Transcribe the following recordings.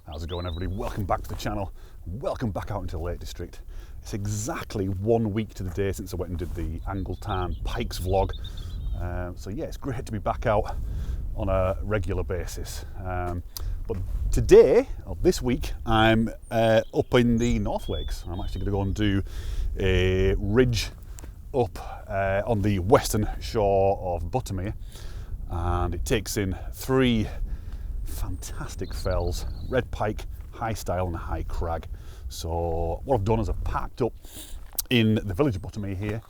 How's it going, everybody? Welcome back to the channel. Welcome back out into the Lake District. It's exactly 1 week to the day since I went and did the Angleton Pikes vlog. So yeah, it's great to be back out on a regular basis. But today, or this week, I'm up in the North Lakes. I'm actually going to go and do a ridge up on the western shore of Buttermere, and it takes in 3 fantastic fells: Red Pike, High Stile and High Crag. So what I've done is I've parked up in the village of Buttermere here,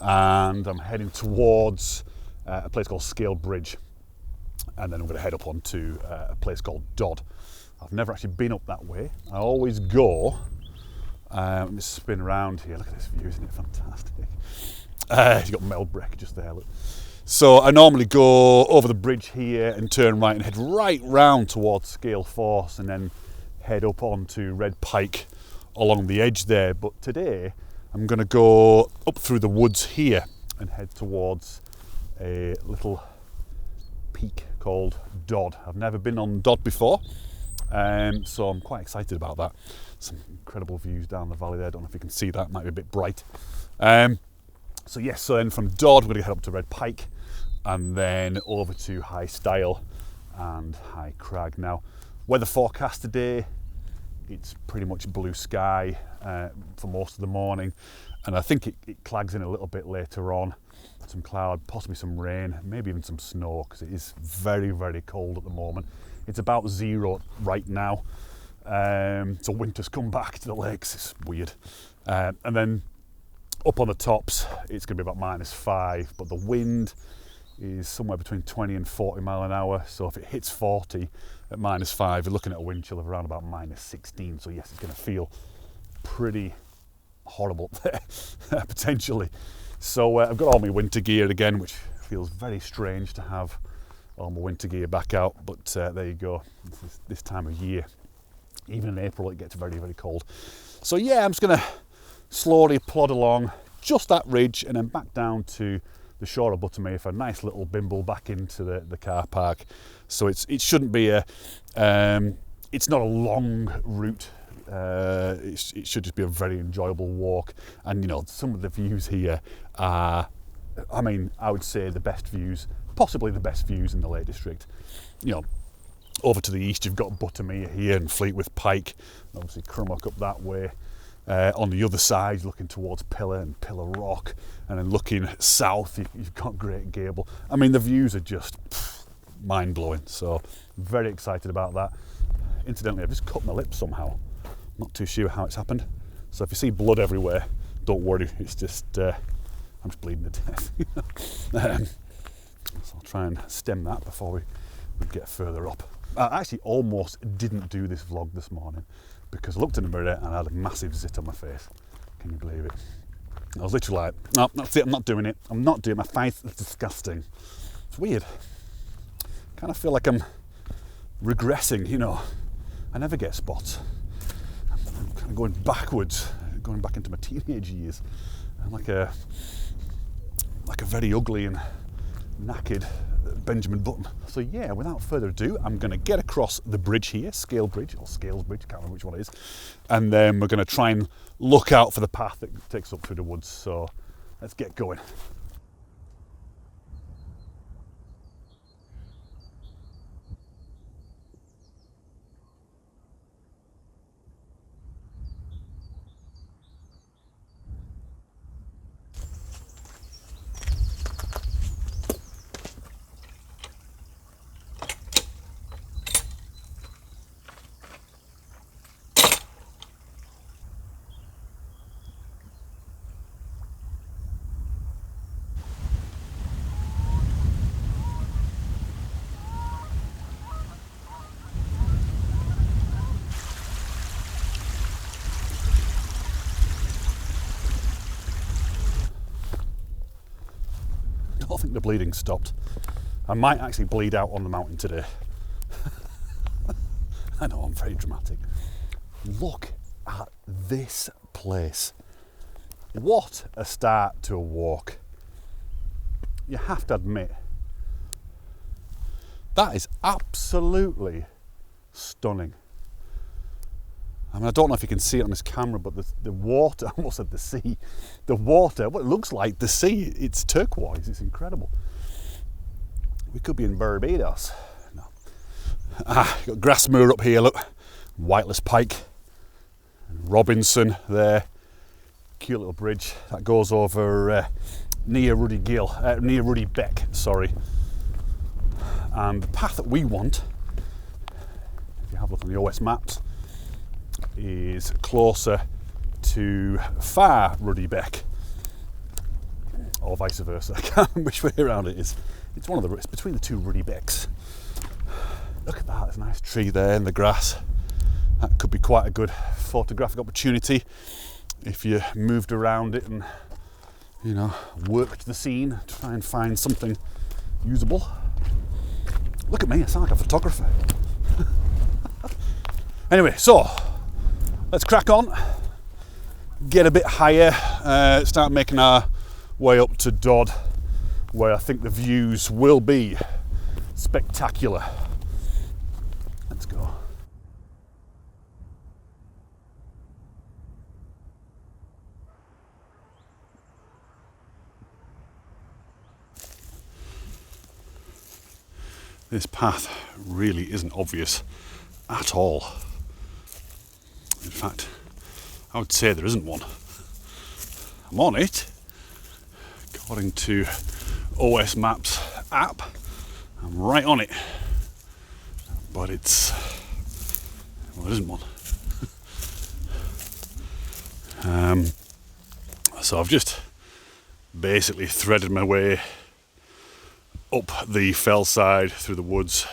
and I'm heading towards a place called Scale Bridge, and then I'm going to head up onto a place called Dodd. I've never actually been up that way. I always go, let me spin around here. Look at this view, isn't it fantastic? You've got Melbreck just there, look. So I normally go over the bridge here and turn right and head right round towards Scale Force and then head up onto Red Pike along the edge there. But today I'm going to go up through the woods here and head towards a little peak called Dodd. I've never been on Dodd before, so I'm quite excited about that. Some incredible views down the valley there. I don't know if you can see that, might be a bit bright. So yes, so then from Dodd we're going to head up to Red Pike and then over to High Stile and High Crag. Now, weather forecast today, it's pretty much blue sky for most of the morning, and I think it clags in a little bit later on. Some cloud, possibly some rain, maybe even some snow, because it is very, very cold at the moment. It's about 0 right now, so winter's come back to the lakes. It's weird. And then up on the tops, it's going to be about -5, but the wind is somewhere between 20 and 40 mile an hour. So if it hits 40 at -5, you're looking at a wind chill of around about -16. So yes, it's going to feel pretty horrible there, potentially. So I've got all my winter gear again, which feels very strange to have all my winter gear back out. But there you go, this time of year. Even in April, it gets very, very cold. So yeah, I'm just going to slowly plod along just that ridge and then back down to the shore of Buttermere for a nice little bimble back into the car park. So it shouldn't be it's not a long route. It should just be a very enjoyable walk. And you know, some of the views here are, I mean, I would say the best views, possibly the best views in the Lake District. You know, over to the east you've got Buttermere here and Fleetwith Pike, obviously Crummock up that way. On the other side, looking towards Pillar and Pillar Rock, and then looking south, you've got Great Gable. I mean, the views are just mind-blowing, so very excited about that. Incidentally, I've just cut my lip somehow. Not too sure how it's happened. So if you see blood everywhere, don't worry, it's just, I'm just bleeding to death. So I'll try and stem that before we get further up. I actually almost didn't do this vlog this morning, because I looked in the mirror and I had a massive zit on my face. Can you believe it? I was literally like, no, that's it, I'm not doing it. I'm not doing it. My face is disgusting. It's weird. Kind of feel like I'm regressing, you know. I never get spots. I'm kind of going backwards, going back into my teenage years. I'm like a very ugly and knackered Benjamin Button. So yeah, without further ado, I'm going to get across the bridge here, Scale Bridge, or Scales Bridge, can't remember which one it is, and then we're going to try and look out for the path that takes up through the woods. So let's get going. I don't think the bleeding stopped. I might actually bleed out on the mountain today. I know, I'm very dramatic. Look at this place. What a start to a walk. You have to admit, that is absolutely stunning. I mean, I don't know if you can see it on this camera, but the water, I almost said the sea, the water, what it looks like the sea, it's turquoise, it's incredible. We could be in Barbados. No. Got Grasmere up here, look, Whiteless Pike, Robinson there, cute little bridge that goes over near Ruddy Beck, sorry. And the path that we want, if you have a look on the OS maps, is closer to far Ruddy Beck, or vice versa. I can't remember which way around it is. It's between the two Ruddy Becks. Look at that, there's a nice tree there in the grass. That could be quite a good photographic opportunity if you moved around it and, you know, worked the scene, try and find something usable. Look at me, I sound like a photographer. Anyway, so let's crack on, get a bit higher, start making our way up to Dodd, where I think the views will be spectacular. Let's go. This path really isn't obvious at all. In fact, I would say there isn't one. I'm on it. According to OS Maps app, I'm right on it. But it's, well, there isn't one. So I've just basically threaded my way up the fell side through the woods.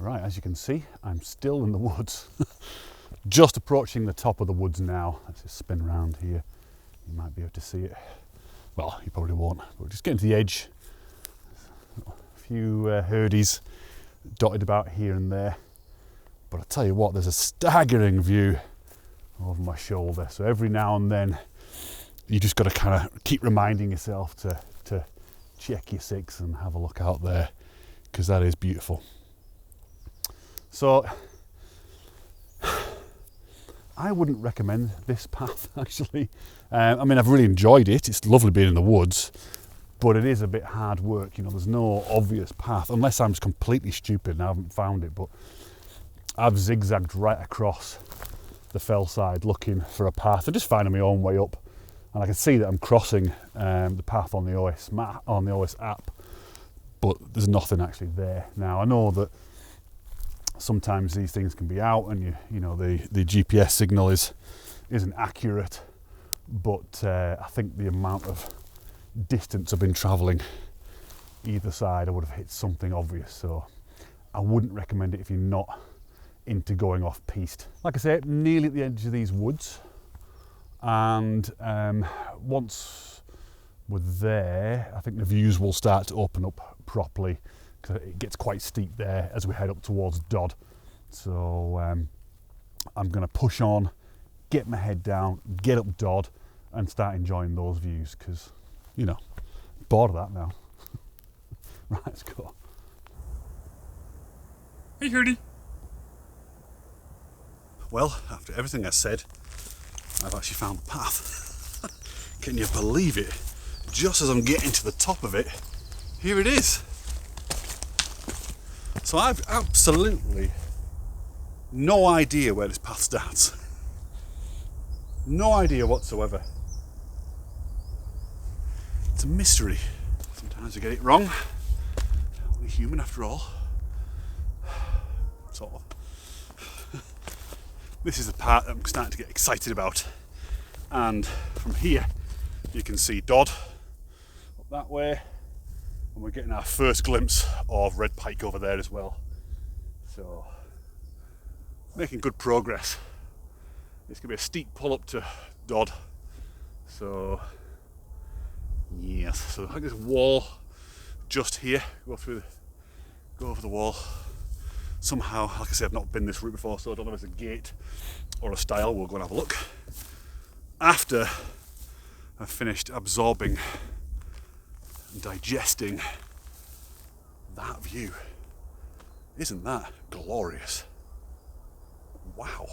Right, as you can see, I'm still in the woods. Just approaching the top of the woods now. Let's just spin around here. You might be able to see it. Well, you probably won't, but we're just getting to the edge. A few herdies dotted about here and there. But I tell you what, there's a staggering view over my shoulder. So every now and then, you just got to kind of keep reminding yourself to check your six and have a look out there, because that is beautiful. So I wouldn't recommend this path, actually. I mean, I've really enjoyed it. It's lovely being in the woods, but it is a bit hard work. You know, there's no obvious path, unless I'm just completely stupid and I haven't found it. But I've zigzagged right across the fell side looking for a path and just finding my own way up. And I can see that I'm crossing the path on the OS app, but there's nothing actually there. Now, I know that sometimes these things can be out, and you know the GPS signal isn't accurate, but I think the amount of distance I've been travelling either side, I would have hit something obvious. So I wouldn't recommend it if you're not into going off piste. Like I say, nearly at the edge of these woods, and once we're there, I think the views will start to open up properly, because it gets quite steep there as we head up towards Dodd. So I'm going to push on, get my head down, get up Dodd, and start enjoying those views, because, you know, bored of that now. Right, let's go. Hey, Hurdy. Well, after everything I said, I've actually found the path. Can you believe it? Just as I'm getting to the top of it, here it is. So I've absolutely no idea where this path starts. No idea whatsoever. It's a mystery. Sometimes I get it wrong. Only human after all. Sort of. This is the part that I'm starting to get excited about. And from here, you can see Dodd up that way. And we're getting our first glimpse of Red Pike over there as well. So, making good progress. It's going to be a steep pull up to Dodd. So, yes. So, I think there's a wall just here. Go over the wall. Somehow, like I said, I've not been this route before, so I don't know if it's a gate or a stile. We'll go and have a look. After I've finished absorbing and digesting that view. Isn't that glorious? Wow.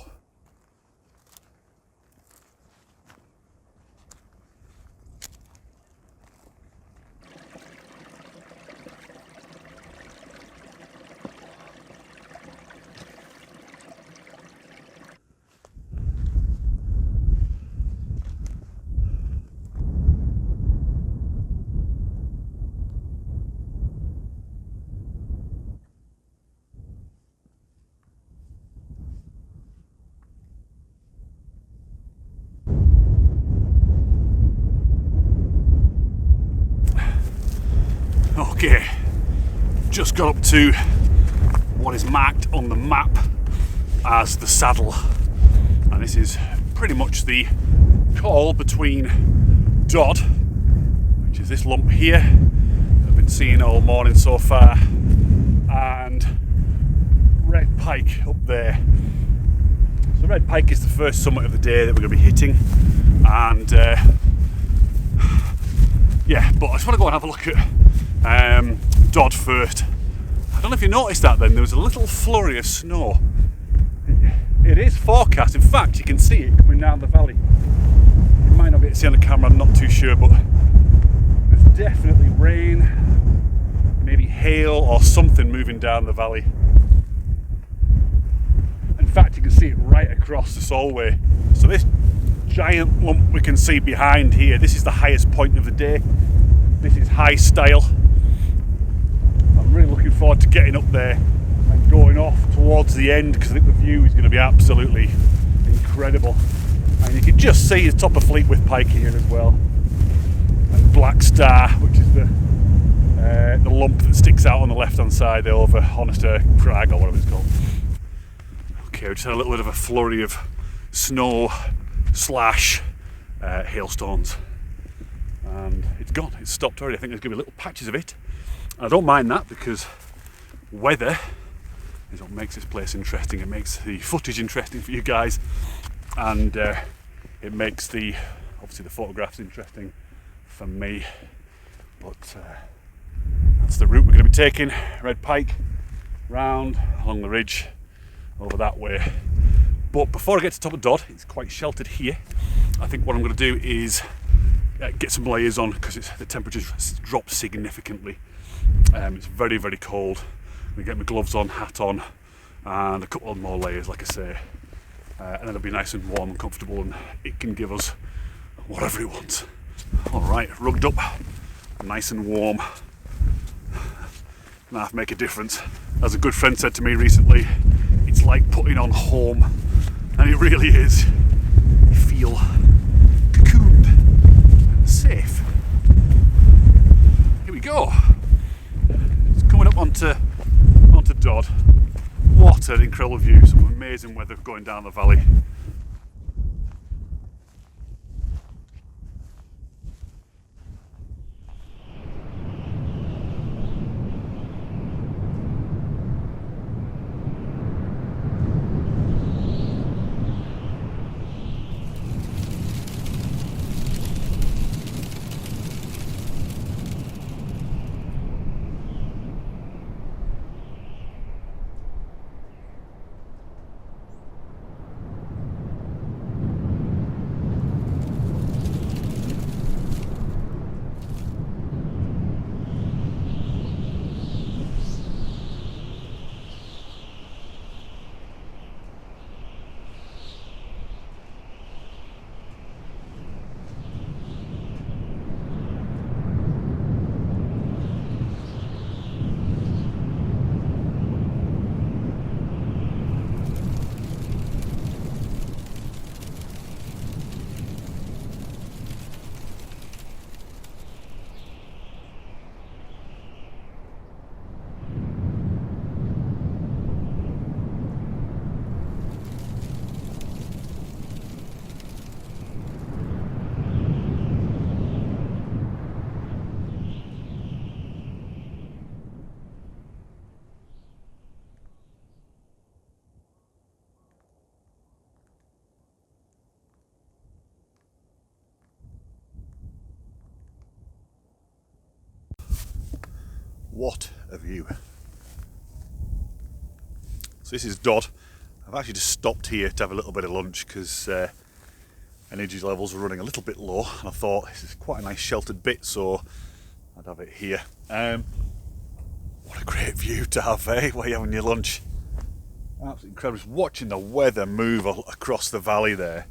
Okay, just got up to what is marked on the map as the saddle, and this is pretty much the call between Dodd, which is this lump here that I've been seeing all morning so far, and Red Pike up there. So Red Pike is the first summit of the day that we're going to be hitting, and yeah, but I just want to go and have a look at Dodd first. I don't know if you noticed that then, there was a little flurry of snow. It is forecast, in fact you can see it coming down the valley. You might not be able to see on the camera, I'm not too sure, but there's definitely rain, maybe hail or something moving down the valley. In fact you can see it right across the Solway. So this giant lump we can see behind here, this is the highest point of the day. This is High Stile. I'm really looking forward to getting up there and going off towards the end, because I think the view is going to be absolutely incredible. And you can just see the top of Fleetwith Pike here as well, and Black Star, which is the lump that sticks out on the left hand side there over High Crag or whatever it's called. Okay, we just had a little bit of a flurry of snow slash hailstones, and it's gone, it's stopped already. I think there's going to be little patches of it. I don't mind that, because weather is what makes this place interesting. It makes the footage interesting for you guys, and it makes obviously the photographs interesting for me. But that's the route we're going to be taking. Red Pike, round along the ridge, over that way. But before I get to the top of Dodd, it's quite sheltered here. I think what I'm going to do is get some layers on, because the temperature's dropped significantly. It's very, very cold. I'm going to get my gloves on, hat on, and a couple of more layers, like I say. And then it'll be nice and warm and comfortable, and it can give us whatever it wants. Alright, rugged up, nice and warm. That make a difference. As a good friend said to me recently, it's like putting on home, and it really is. You feel cocooned and safe. Here we go. It's coming up onto Dodd. What an incredible view, some amazing weather going down the valley. What a view. So this is Dodd. I've actually just stopped here to have a little bit of lunch because energy levels were running a little bit low, and I thought this is quite a nice sheltered bit, so I'd have it here. What a great view to have, eh, while you're having your lunch. Absolutely incredible. Just watching the weather move across the valley there,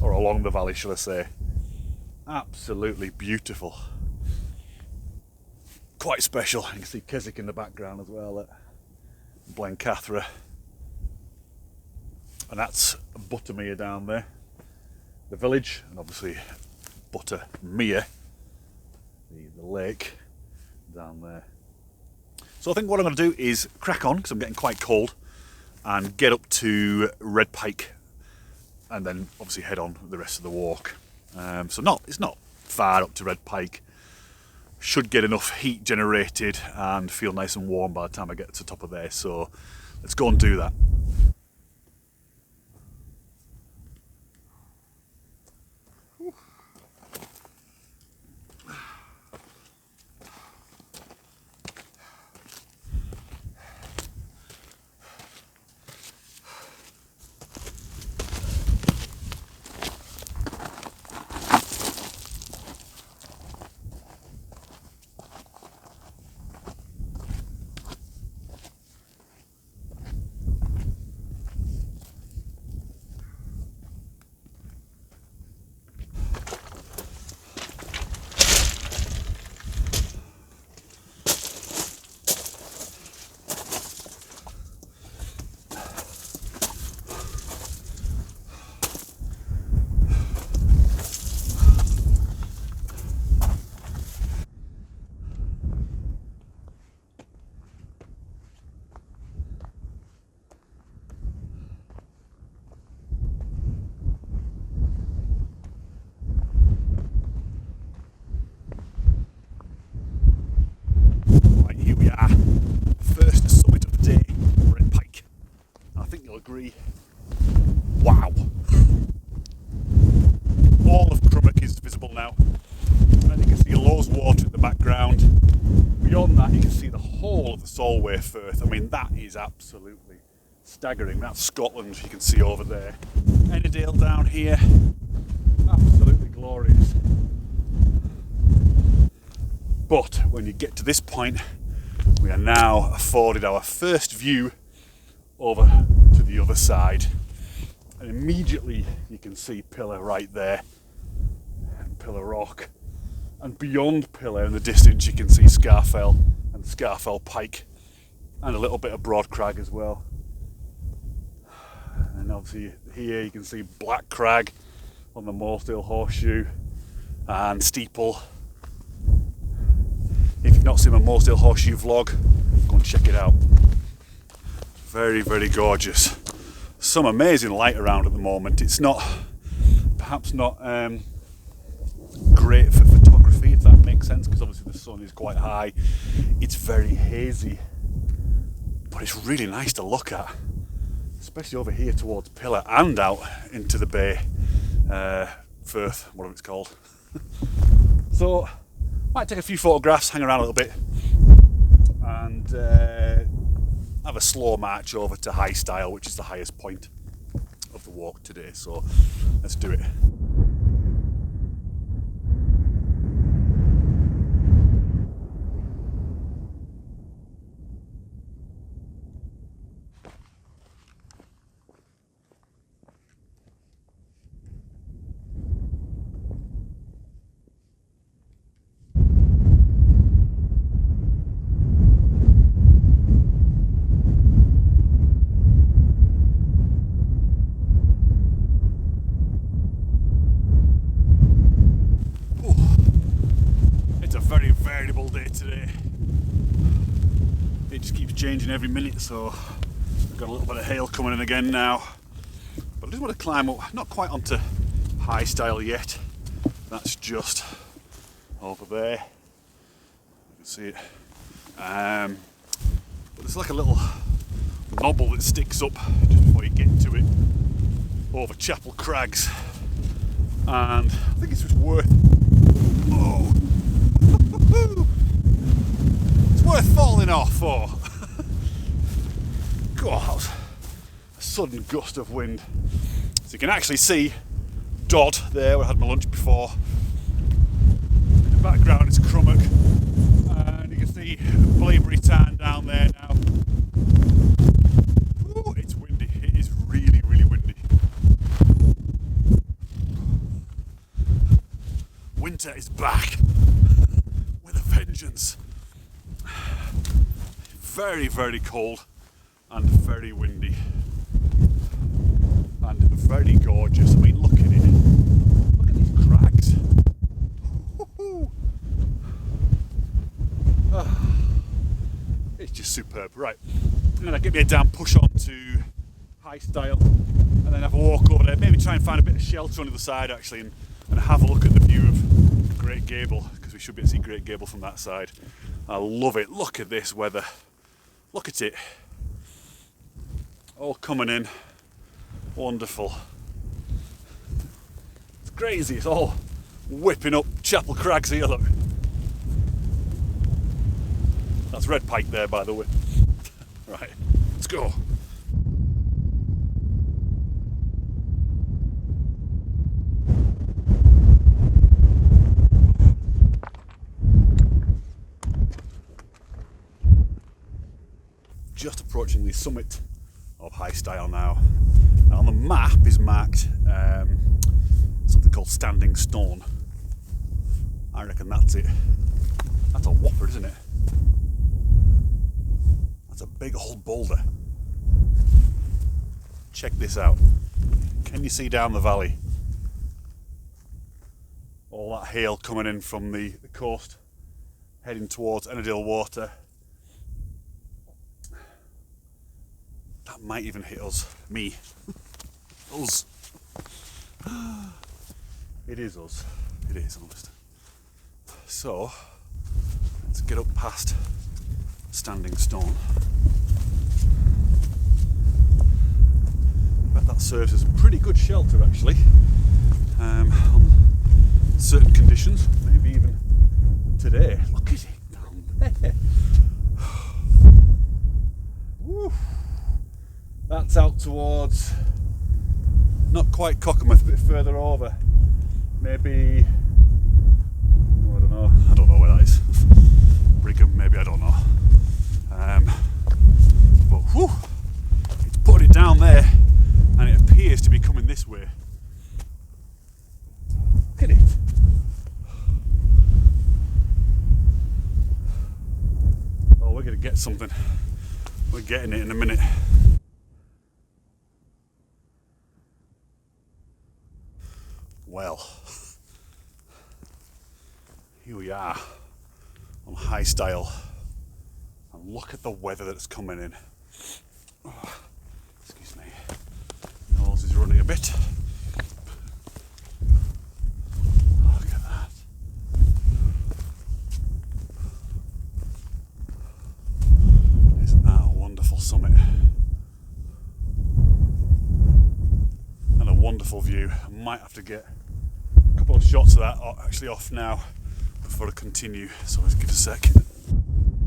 or along the valley, shall I say. Absolutely beautiful. Quite special. You can see Keswick in the background as well at Blencathra. And that's Buttermere down there, the village, and obviously Buttermere, the lake down there. So I think what I'm going to do is crack on, because I'm getting quite cold, and get up to Red Pike, and then obviously head on the rest of the walk. So it's not far up to Red Pike. Should get enough heat generated and feel nice and warm by the time I get to the top of there. So let's go and do that. Agree. Wow. All of Crummock is visible now. And you can see Lowes Water in the background. Beyond that you can see the whole of the Solway Firth. I mean, that is absolutely staggering. That's Scotland you can see over there. Ennerdale down here. Absolutely glorious. But when you get to this point, we are now afforded our first view over to the other side, and immediately you can see Pillar right there, and Pillar Rock, and beyond Pillar in the distance you can see Scafell and Scafell Pike, and a little bit of Broad Crag as well. And obviously here you can see Black Crag on the Moorstale Horseshoe and Steeple. If you've not seen my Moorstale Horseshoe vlog, go and check it out. Very, very gorgeous. Some amazing light around at the moment. It's perhaps not great for photography, if that makes sense, because obviously the sun is quite high. It's very hazy, but it's really nice to look at, especially over here towards Pillar and out into the bay, Firth, whatever it's called. So, might take a few photographs, hang around a little bit, and have a slow march over to High Stile, which is the highest point of the walk today. So let's do it. Changing every minute, so we've got a little bit of hail coming in again now. But I just want to climb up, not quite onto High Stile yet. That's just over there. You can see it. But there's like a little knobble that sticks up just before you get to it over Chapel Crags, and I think it's just worth. Oh. It's worth falling off for. God, that was a sudden gust of wind. So you can actually see Dodd there, where I had my lunch before. In the background is Crummock, and you can see Blaeberry Tarn down there now. Ooh, it's windy. It is really, really windy. Winter is back with a vengeance. Very, very cold and very windy and very gorgeous. I mean, look at it. Look at these crags. It's just superb. Right, I'm going to give me a damn push on to High Stile and then have a walk over there. Maybe try and find a bit of shelter on the other side actually, and have a look at the view of Great Gable, because we should be able to see Great Gable from that side. I love it. Look at this weather. Look at it. All coming in. Wonderful. It's crazy. It's all whipping up Chapel Crags here, look. That's Red Pike there, by the way. Right, let's go. Just approaching the summit of High Stile now. And on the map is marked something called Standing Stone. I reckon that's it. That's a whopper, isn't it? That's a big old boulder. Check this out. Can you see down the valley? All that hail coming in from the coast, heading towards Ennerdale Water. That might even hit us. Me. Us. It is us. It is, honest. So, let's get up past Standing Stone. Bet that serves as pretty good shelter actually. On certain conditions. Maybe even today. Look at it down there. Woo. That's out towards, not quite Cockermouth, a bit further over. Maybe, oh, I don't know where that is. Brigham, maybe, I don't know. But whew, it's put it down there and it appears to be coming this way. Look at it. Oh, we're going to get something. We're getting it in a minute. Well, here we are on High Stile, and look at the weather that's coming in. Oh, excuse me, nose is running a bit. Look at that. Isn't that a wonderful summit? And a wonderful view. I might have to get a couple of shots of that actually off now before I continue, so let's give it a sec. Here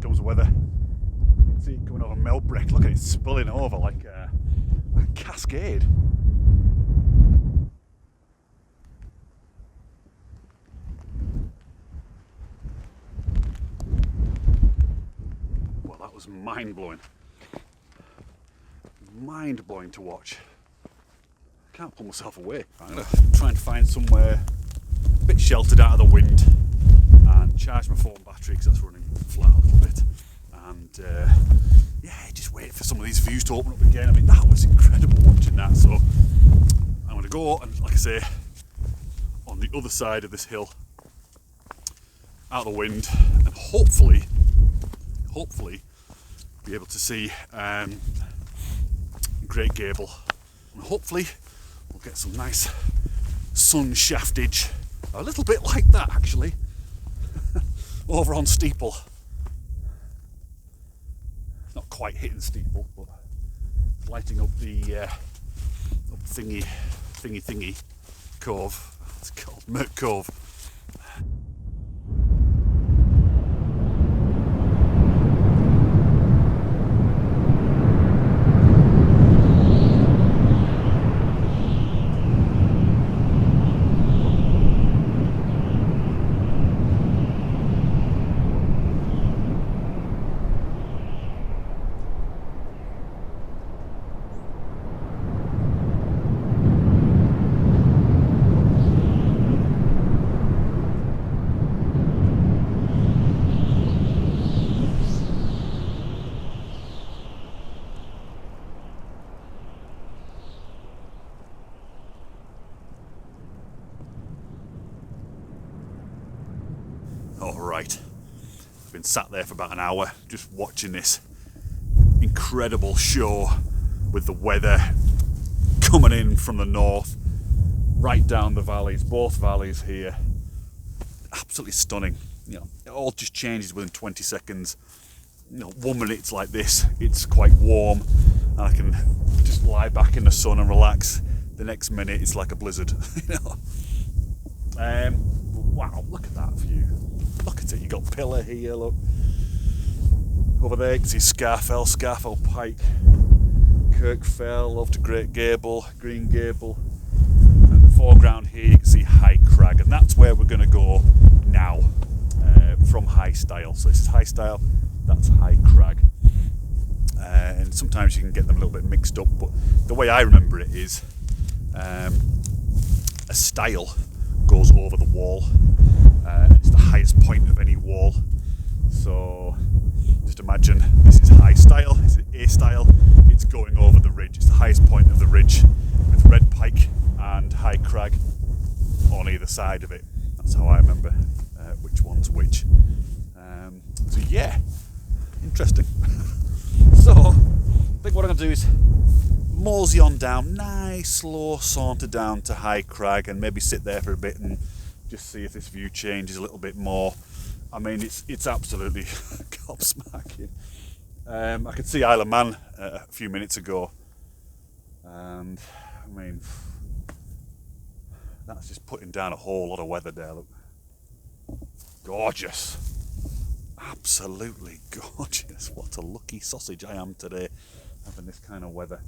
comes the weather. You can see it coming over Melbrick. Look at it spilling over like a cascade. Well, that was mind-blowing. Mind-blowing to watch. I can't pull myself away. I'm going to try and find somewhere a bit sheltered out of the wind and charge my phone battery because that's running flat a little bit. And yeah, just wait for some of these views to open up again. I mean, that was incredible watching that. So I'm going to go and, like I say, on the other side of this hill, out of the wind, and hopefully be able to see Great Gable. And hopefully we'll get some nice sun shaftage, a little bit like that actually, over on Steeple. It's not quite hitting Steeple, but lighting up the thingy cove. It's called Merk Cove. Alright, I've been sat there for about an hour just watching this incredible show with the weather coming in from the north, right down the valleys, both valleys here. Absolutely stunning. You know, it all just changes within 20 seconds. You know, 1 minute it's like this, it's quite warm, and I can just lie back in the sun and relax. The next minute it's like a blizzard. You know. Wow, look at that view. Look at it. You got Pillar here. Look over there. You can see Scarfell Pike, Kirkfell, over to Great Gable, Green Gable, and in the foreground here you can see High Crag, and that's where we're going to go now from High Stile. So this is High Stile, that's High Crag, and sometimes you can get them a little bit mixed up, but the way I remember it is a stile goes over the wall, and it's the highest point of any wall. So just imagine this is High Stile, this is A Stile, it's going over the ridge, it's the highest point of the ridge, with Red Pike and High Crag on either side of it. That's how I remember which one's which. So yeah, interesting. So I think what I'm going to do is mosey on down, nice slow saunter down to High Crag, and maybe sit there for a bit and just see if this view changes a little bit more. I mean, it's absolutely gobsmacking. I could see Isle of Man a few minutes ago, and I mean, that's just putting down a whole lot of weather there. Look, gorgeous, absolutely gorgeous. What a lucky sausage I am today, having this kind of weather,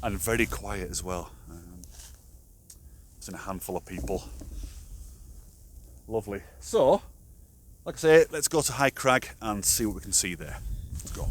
and very quiet as well. It's in a handful of people. Lovely. So, like I say, let's go to High Crag and see what we can see there. Let's go.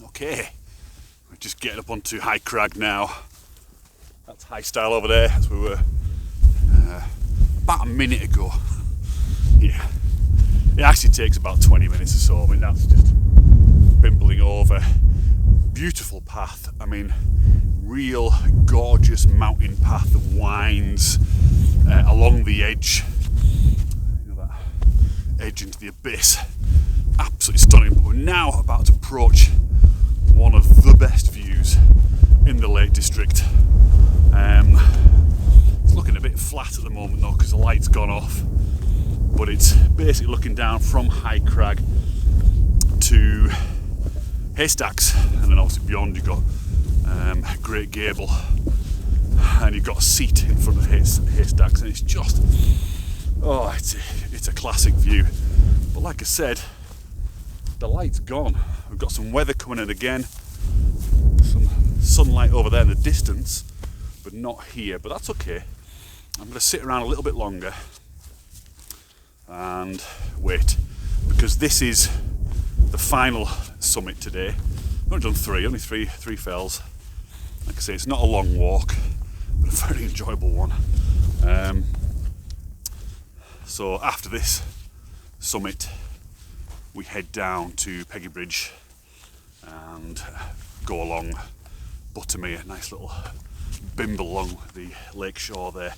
Okay, we're just getting up onto High Crag now. That's High Stile over there, as we were about a minute ago. Yeah, it actually takes about 20 minutes or so. I mean, that's just bimbling over. Beautiful path. I mean, real gorgeous mountain path that winds along the edge. You know, that edge into the abyss. Absolutely stunning. But we're now about to approach one of the best views in the Lake District. It's looking a bit flat at the moment though, because the light's gone off, but it's basically looking down from High Crag to Haystacks, and then obviously beyond you've got Great Gable, and you've got a seat in front of Haystacks, and it's just, oh, it's a classic view. But like I said, the light's gone. We've got some weather coming in again, some sunlight over there in the distance, but not here, but that's okay. I'm going to sit around a little bit longer and wait, because this is the final summit today. I've only done three fells. Like I say, it's not a long walk, but a very enjoyable one. So after this summit, we head down to Peggy Bridge and go along Buttermere, nice little bimble along the lake shore there.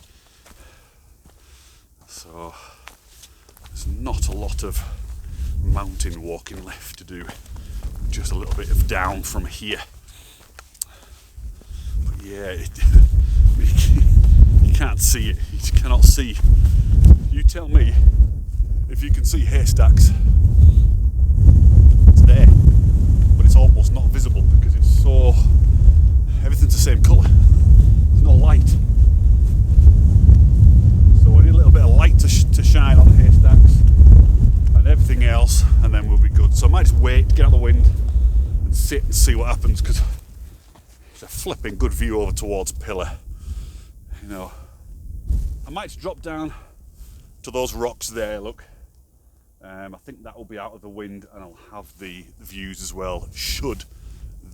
So there's not a lot of mountain walking left to do, just a little bit of down from here. But yeah, you can't see it, you cannot see. You tell me if you can see Haystacks. It's there, but it's almost not visible because it's so, everything's the same colour, there's no light. So we need a little bit of light to shine on Haystacks. see what happens, because it's a flipping good view over towards Pillar. You know, I might drop down to those rocks there, look. I think that will be out of the wind, and I'll have the views as well should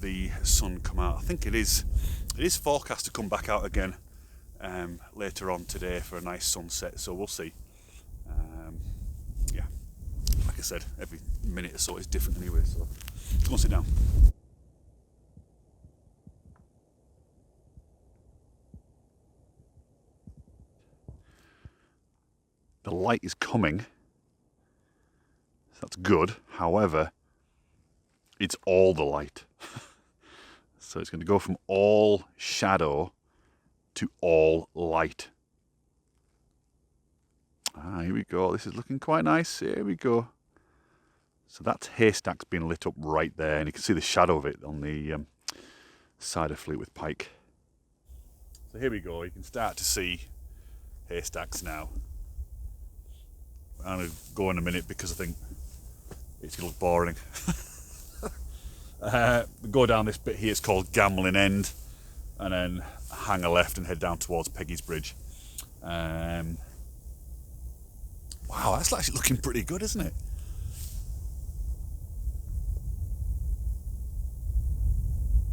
the sun come out. I think it is forecast to come back out again later on today for a nice sunset, so we'll see. Yeah, like I said, every minute or so is different anyway, so go and sit down. The light is coming, so that's good. However, it's all the light. So it's going to go from all shadow to all light. Here we go. This is looking quite nice. Here we go. So that's haystacks being lit up right there, and you can see the shadow of it on the side of Fleetwood Pike. So here we go. You can start to see haystacks now. I'm going to go in a minute because I think it's going to look boring. Go down this bit here, it's called Gambling End, and then hang a left and head down towards Peggy's Bridge. Wow, that's actually looking pretty good, isn't it?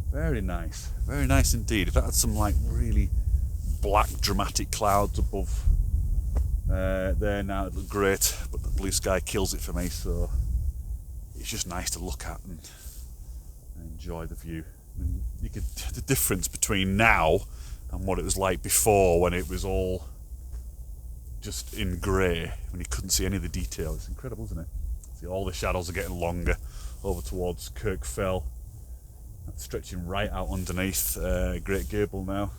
Very nice indeed. If that had some like really black dramatic clouds above there now, it'd look great, but the blue sky kills it for me, so it's just nice to look at and enjoy the view. And you could, the difference between now and what it was like before, when it was all just in grey, when you couldn't see any of the detail. It's incredible, isn't it? See, all the shadows are getting longer over towards Kirk Fell. That's stretching right out underneath Great Gable now.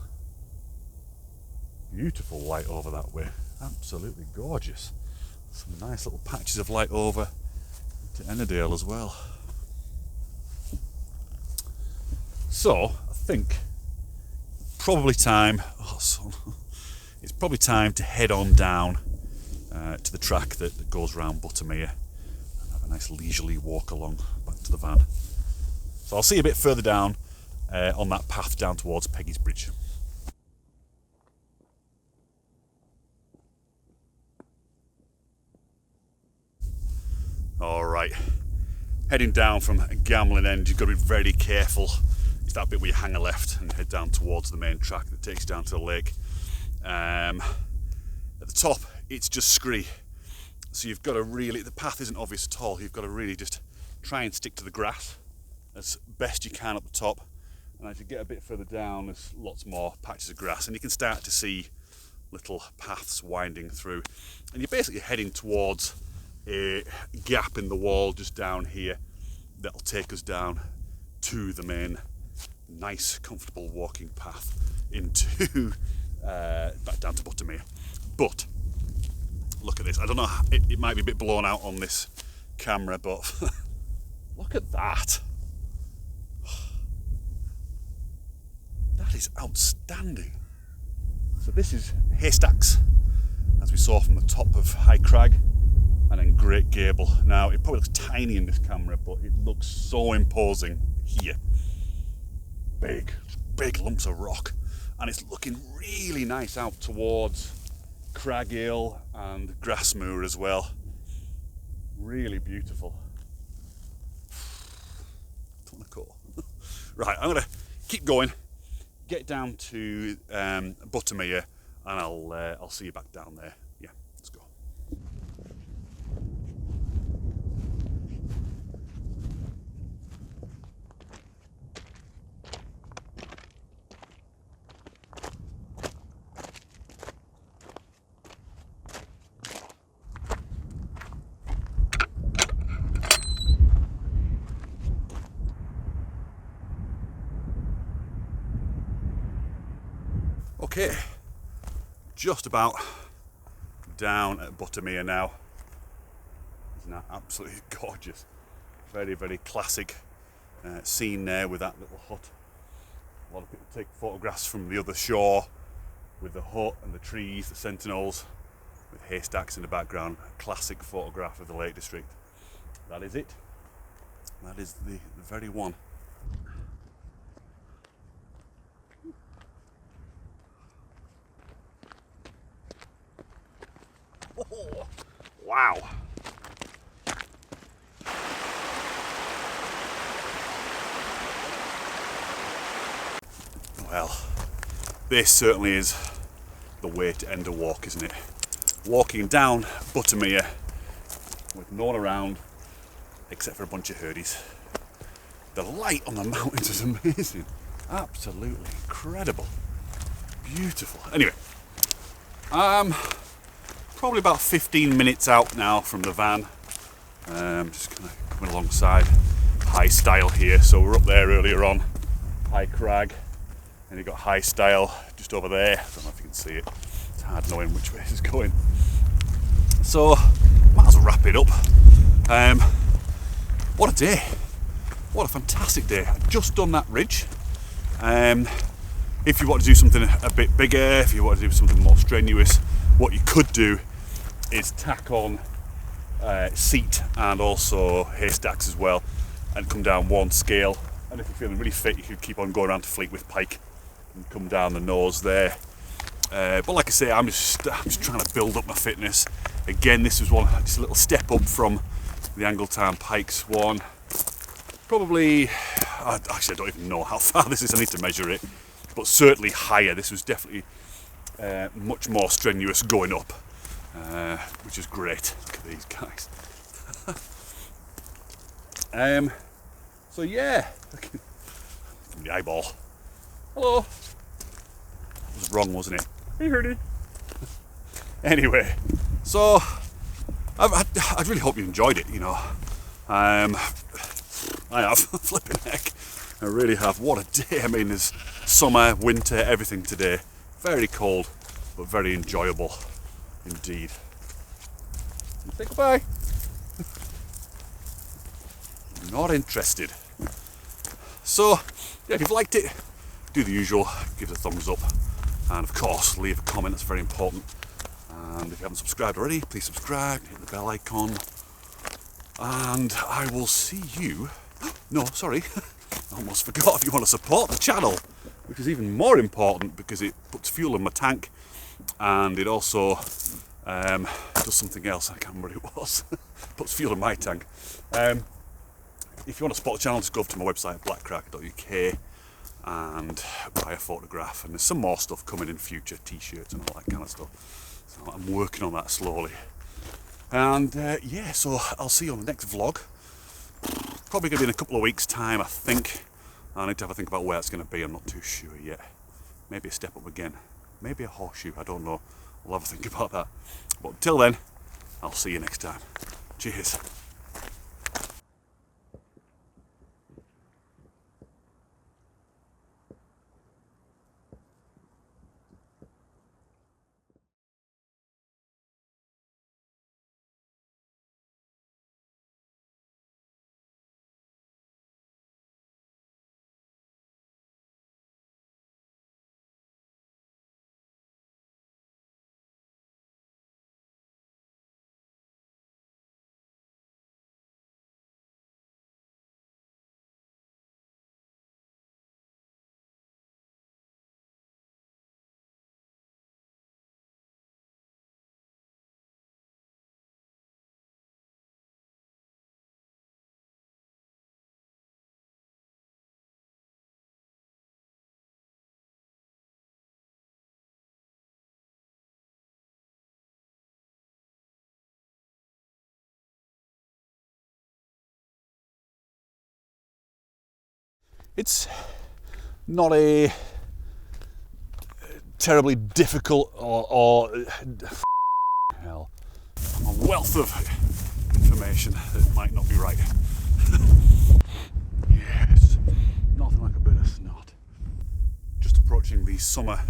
Beautiful light over that way. Absolutely gorgeous. Some nice little patches of light over to Ennerdale as well. So I think probably time. It's probably time to head on down to the track that goes round Buttermere and have a nice leisurely walk along back to the van. So I'll see you a bit further down on that path down towards Peggy's Bridge. Alright, heading down from Gambling End, you've got to be very careful. It's that bit where you hang a left and head down towards the main track that takes you down to the lake. At the top, it's just scree. So you've got to really, the path isn't obvious at all. You've got to really just try and stick to the grass as best you can up the top. And as you get a bit further down, there's lots more patches of grass, and you can start to see little paths winding through. And you're basically heading towards a gap in the wall just down here that'll take us down to the main nice comfortable walking path into back down to Buttermere. But look at this. I don't know, it might be a bit blown out on this camera, but look at that. That is outstanding. So this is haystacks, as we saw from the top of High Crag, and then Great Gable. Now, it probably looks tiny in this camera, but it looks so imposing here. Big lumps of rock. And it's looking really nice out towards Crag Hill and Grassmoor as well. Really beautiful. Don't want to call. Right, I'm going to keep going, get down to Buttermere, and I'll see you back down there. Yeah, let's go. Okay, just about down at Buttermere now. Isn't that absolutely gorgeous? Very, very classic scene there with that little hut. A lot of people take photographs from the other shore with the hut and the trees, the sentinels, with haystacks in the background. A classic photograph of the Lake District. That is it. That is the very one. Wow. Well, this certainly is the way to end a walk, isn't it? Walking down Buttermere with no one around except for a bunch of herdies. The light on the mountains is amazing. Absolutely incredible. Beautiful. Anyway, probably about 15 minutes out now from the van. Just kind of coming alongside High Stile here. So we're up there earlier on, High Crag, and you've got High Stile just over there. I don't know if you can see it. It's hard knowing which way this is going. So might as well wrap it up. What a day! What a fantastic day. I've just done that ridge. If you want to do something a bit bigger, if you want to do something more strenuous, what you could do is tack on seat and also haystacks as well, and come down one scale. And if you're feeling really fit, you could keep on going around to Fleetwith Pike and come down the nose there. But like I say, I'm just trying to build up my fitness. Again, this was just a little step up from the Angletown Pikes one. Probably, actually I don't even know how far this is, I need to measure it, but certainly higher. This was definitely much more strenuous going up, which is great. Look at these guys. So yeah, the eyeball. Hello. That was wrong, wasn't it? Hey, Hurdy. Anyway, so I really hope you enjoyed it. You know, I have flipping heck. I really have. What a day! I mean, there's summer, winter, everything today. Very cold, but very enjoyable indeed. Say goodbye. Not interested. So, yeah, if you've liked it, do the usual, give it a thumbs up, and of course, leave a comment, that's very important. And if you haven't subscribed already, please subscribe, hit the bell icon, and I will see you. No, sorry, I almost forgot. If you want to support the channel, which is even more important because it puts fuel in my tank, and it also does something else, I can't remember what it was. Puts fuel in my tank. If you want to support the channel, just go over to my website, blackcrack.uk, and buy a photograph. And there's some more stuff coming in future, t-shirts and all that kind of stuff. So I'm working on that slowly. And yeah, so I'll see you on the next vlog. Probably going to be in a couple of weeks' time, I think. I need to have a think about where it's going to be. I'm not too sure yet. Maybe a step up again. Maybe a horseshoe. I don't know. We'll have a think about that. But until then, I'll see you next time. Cheers. It's not a terribly difficult or hell, a wealth of information that might not be right. Yes, nothing like a bit of snot. Just approaching the summer